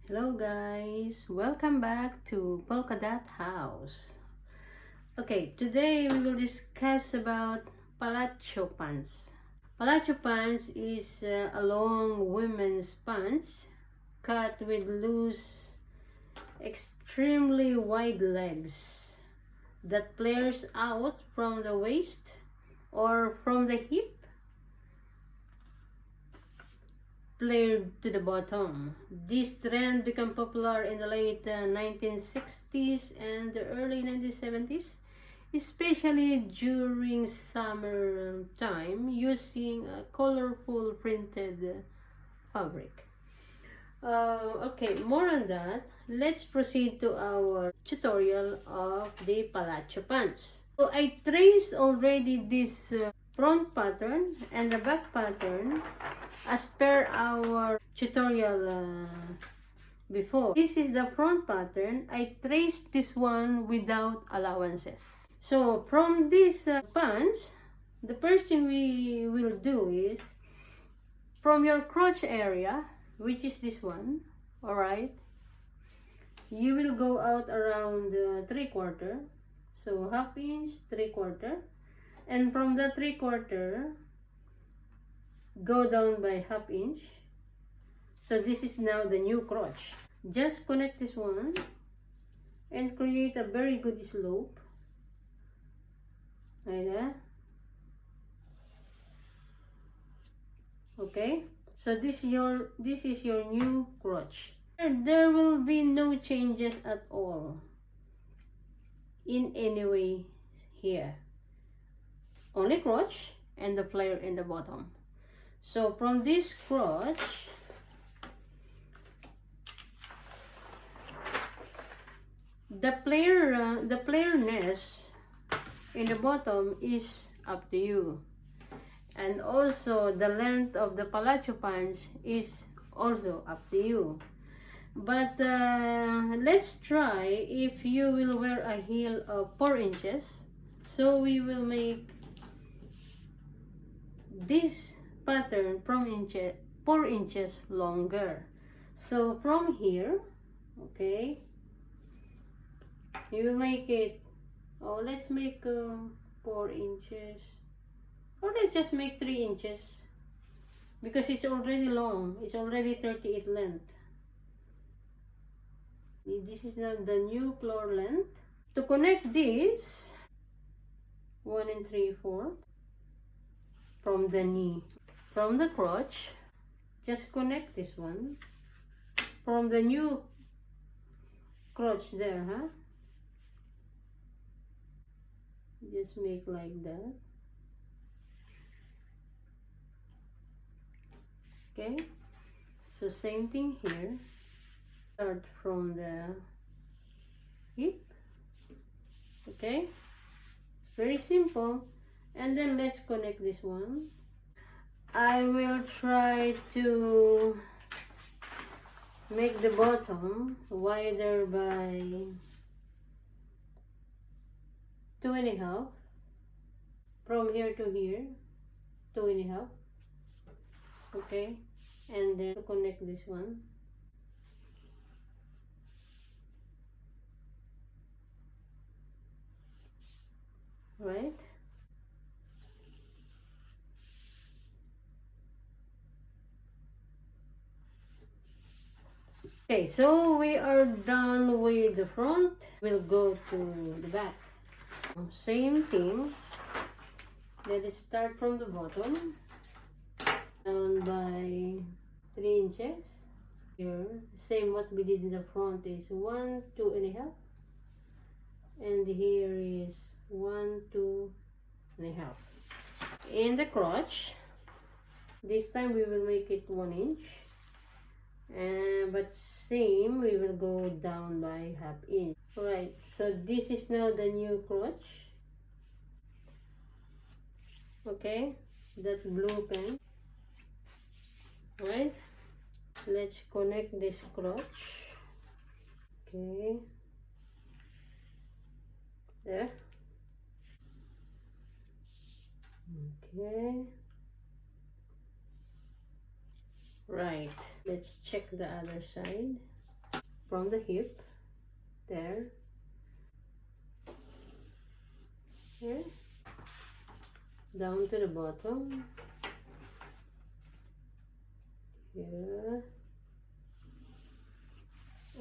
Hello guys, welcome back to Polka Dot House. Okay, today we will discuss about Palazzo pants. Palazzo pants is a long women's pants cut with loose, extremely wide legs that flares out from the waist or from the hip flared to the bottom. This trend became popular in the late 1960s and the early 1970s, especially during summer time, using a colorful printed fabric. Okay, more on that. Let's proceed to our tutorial of the Palazzo pants. So I traced already this front pattern and the back pattern as per our tutorial before. This is the front pattern. I traced this one without allowances. So from this pants, the first thing we will do is from your crotch area, which is this one, alright, you will go out around 3/4, so 1/2 inch, 3/4, and from the 3/4 go down by 1/2 inch. So this is now the new crotch. Just connect this one and create a very good slope like that. Okay, so this is your new crotch. There will be no changes at all in any way here, only crotch and the flare in the bottom. So from this crotch, the flareness in the bottom is up to you, and also the length of the Palazzo pants is also up to you. But let's try if you will wear a heel of 4 inches. So we will make this pattern from 4 inches longer. So from here, okay, you will make it, oh, let's make 4 inches, or let's just make 3 inches because it's already long. It's already 38 length. This is now the new floor length. To connect this 1 3/4 from the knee, from the crotch, just connect this one from the new crotch there, huh? Just make like that. Okay, so same thing here. Start from the hip. Okay, it's very simple. And then let's connect this one. I will try to make the bottom wider by 2.5 from here to here, 2.5. Okay, and then connect this one. Right, okay, so we are done with the front. We'll go to the back. Same thing. Let's start from the bottom down by 3 inches. Here, same what we did in the front is 1 2.5, and here is 1 2.5. In the crotch, this time we will make it 1 inch, but same we will go down by 1/2 inch. Right, so this is now the new crotch. Okay, that's blue pen. Right, let's connect this crotch. Okay, there. Okay, right, let's check the other side. from the hip, there, here, down to the bottom, here,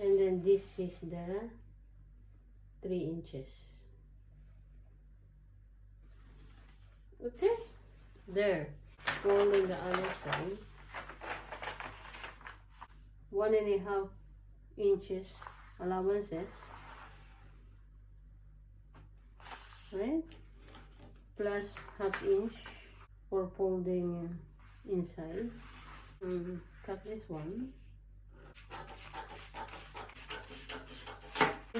and then this is the 3 inches. Okay, there. Folding the other side, 1.5 inches allowances, right? Plus ½ inch for folding inside. Cut this one.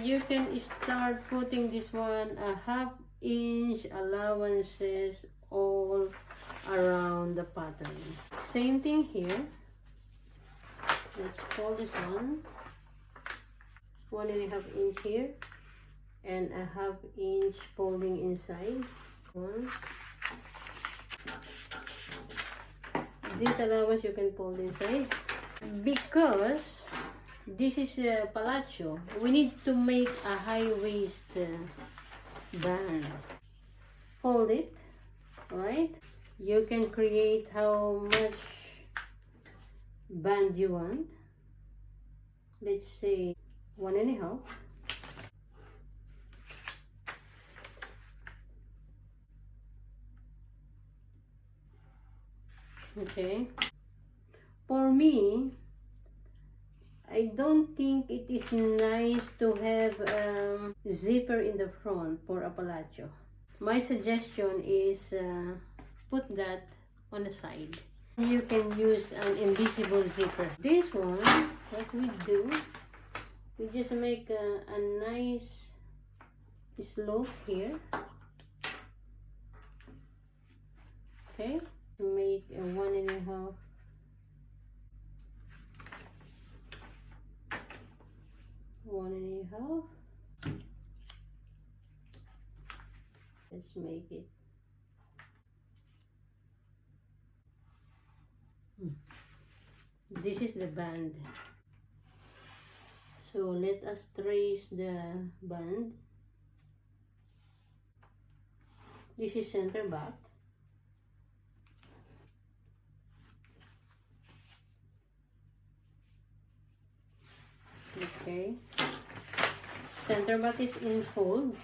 You can start putting this one a ½ inch allowances all around the pattern. Same thing here. Let's fold this one, 1.5 inch here, and a ½ inch folding inside. One. This allowance you can fold inside because this is a palazzo. We need to make a high waist band. Fold it, alright? You can create how much band you want. Let's say 1.5. Okay. For me, I don't think it is nice to have zipper in the front for a palazzo. My suggestion is put that on the side. You can use an invisible zipper. This one, what we do, we just make a nice slope here. Okay, to make a 1.5. Let's make it. This is the band. So let us trace the band. This is center back. Okay. Center back is in fold.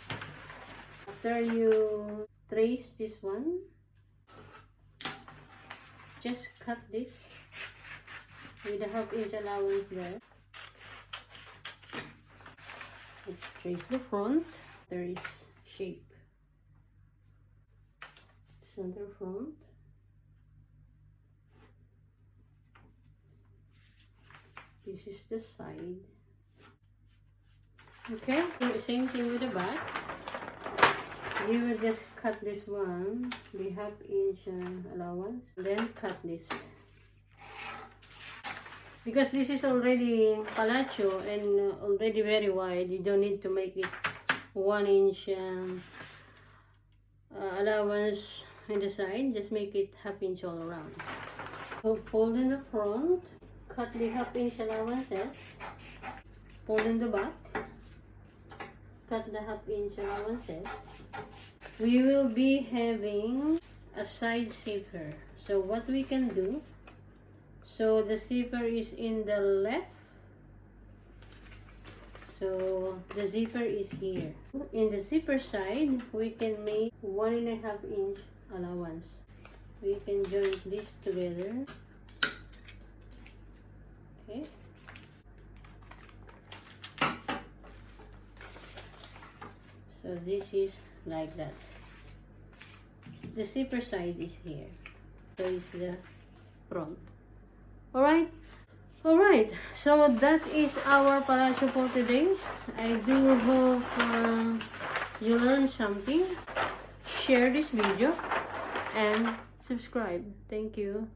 After you trace this one, just cut this with a ½ inch allowance there. Let's trace the front. There is shape. Center front. This is the side. Okay, same thing with the back. You will just cut this one, the ½ inch allowance, then cut this. Because this is already palazzo and already very wide, you don't need to make it 1 inch allowance in the side, just make it ½ inch all around. So fold in the front, cut the ½ inch allowances, fold in the back, cut the ½ inch allowances. We will be having a side zipper. So what we can do, so the zipper is in the left, so the zipper is here. In the zipper side, we can make 1.5 inch allowance. We can join this together. Okay. So this is like that. The zipper side is here. So it's the front. Alright, so that is our palazzo for today. I do hope you learned something. Share this video and subscribe. Thank you.